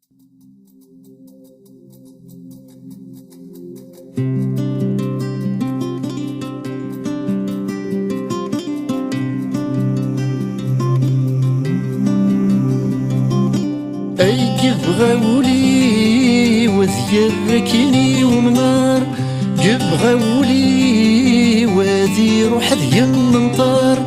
أي قبغاولي وذيركني ومنار قبغاولي وذي روح ذي المنطار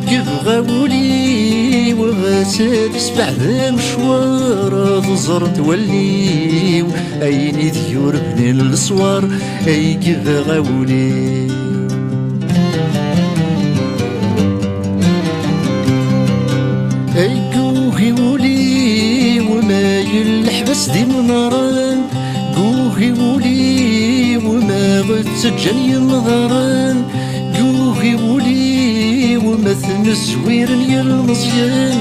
قبغاولي وغاسل سبع ذا مشوار ضزر تولي أيني ذيور بني الصوار أي قبغاولي أي قوهي ولي وما يلحبس دي مناران قوهي ولي وما غتسجن النظران قوهي ولي وما ثنسوير المصيان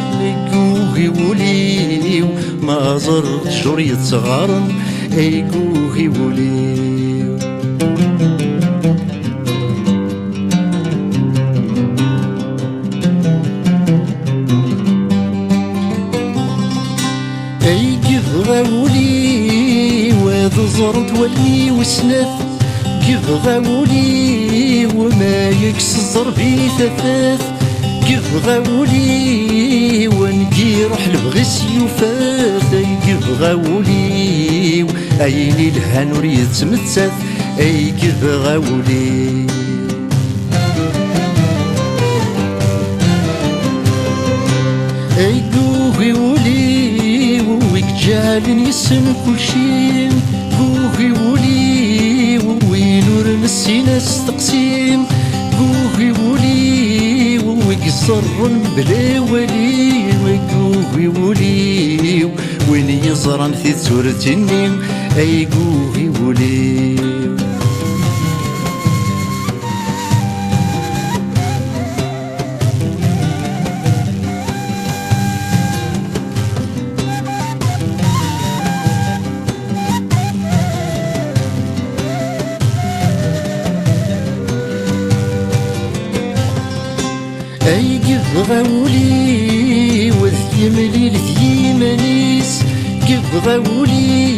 قوهي ولي وما زرت شرية صغارن أي قوهي ولي أي قبغاولي وذو زرت ولي وسنف قبغاولي وما يكس الزربي ثفاث قبغاولي ونجي روح لبغيس يفاث أي قبغاولي أيني لها نور يتمتث أي قبغاولي أي قوهي ولي ويك جعلني يسن كل شي قوهي ولي وين نور نسينا استقسيم قوهي ولي ويك صر بلا ولي قوهي ولي وين يزرن في ثورتني أي قوهي ولي أي قبغاولي وذيم ليل ذيم نيس قبغاولي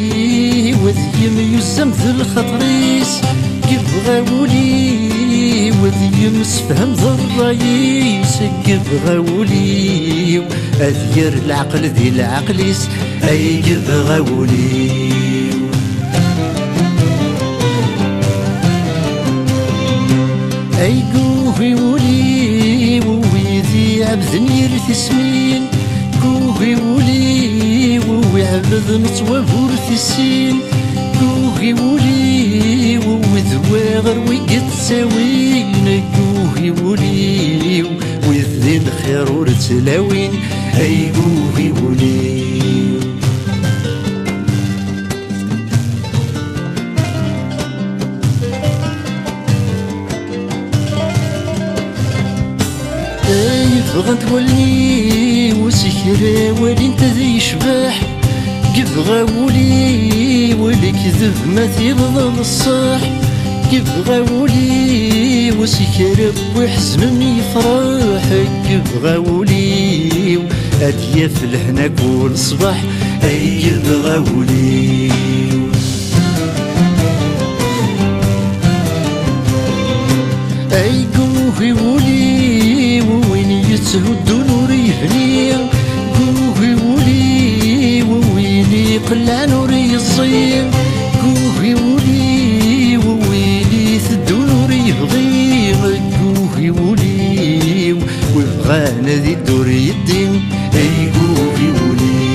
وذيم يزم ذي الخطريس قبغاولي وذيم سفهم ذي الرئيس قبغاولي أذير العقل ذي العقليس أي قبغاولي أي قوهي ولي ويذي عبد يرث سمين قوهي ولي ويعبد نطوى السين قوهي ولي وذواغر ويقد ساوين قوهي ولي ويذي الخير ورتلاوين أي قوهي ولي بغا تولي وسكرا ولي انت ذي شباح قبغاولي والكذب ما تيبضل الصاح قبغاولي وسكرا وحزن يفرح قبغاولي أدياف الهنا كل صباح أي قبغاولي أي قوهي ولي وين يتهدو نور يهني قوهي ولي وين يقلع نور يصير قوهي ولي وين يثدو نور يبغي قوهي ولي ويبغانا ذي الدور يدين أي قوهي ولي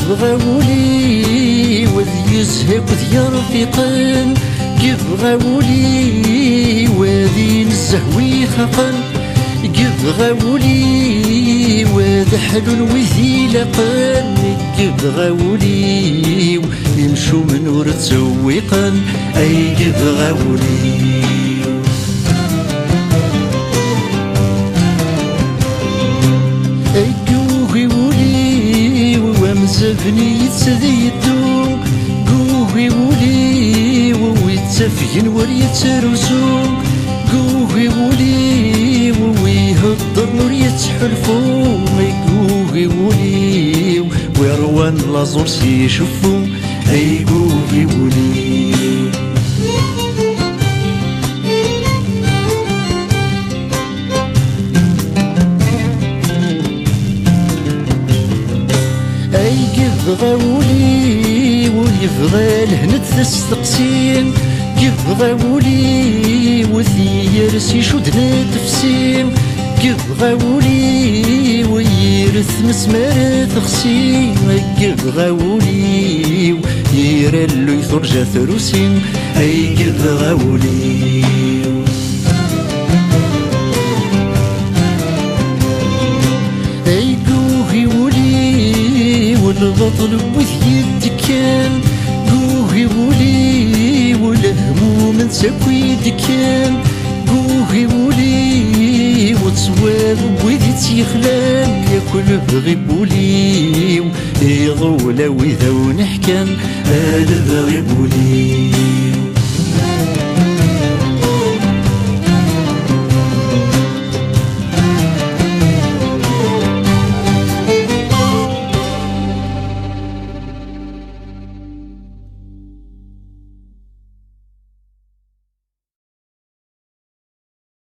قبغاولي وذي يزهق وذي رفيقان قبغاولي وذي نزهوي خقن قبغاولي وذي حلو وذي لقان قبغاولي يمشوا من ور تسويقان أي قبغاولي أي قوهي ولي ومزفني يتسذي الدوم قوهي ولي سفين وريترسو قوغي ولي ويهضر نور يتحلفو قوغي ولي ويروان لازور سيشوفو اي قوغي ولي اي يبغى ولي ويبغى لهنت تستقسين يبغى ولي وثيرس يشدنا تفسين يبغى ولي ويرث مسمار تخسين يبغى ولي ويرلو يثرجى ثروسين اي يبغى ولي اي قوهي ولي والبطل وذي الدكان قوهي ولي والهموم نساكوي دكان قوهي ولي وتصواب وذي تيخلان ياكل بغي بولي يضول وذا ونحكم هذا بغي بولي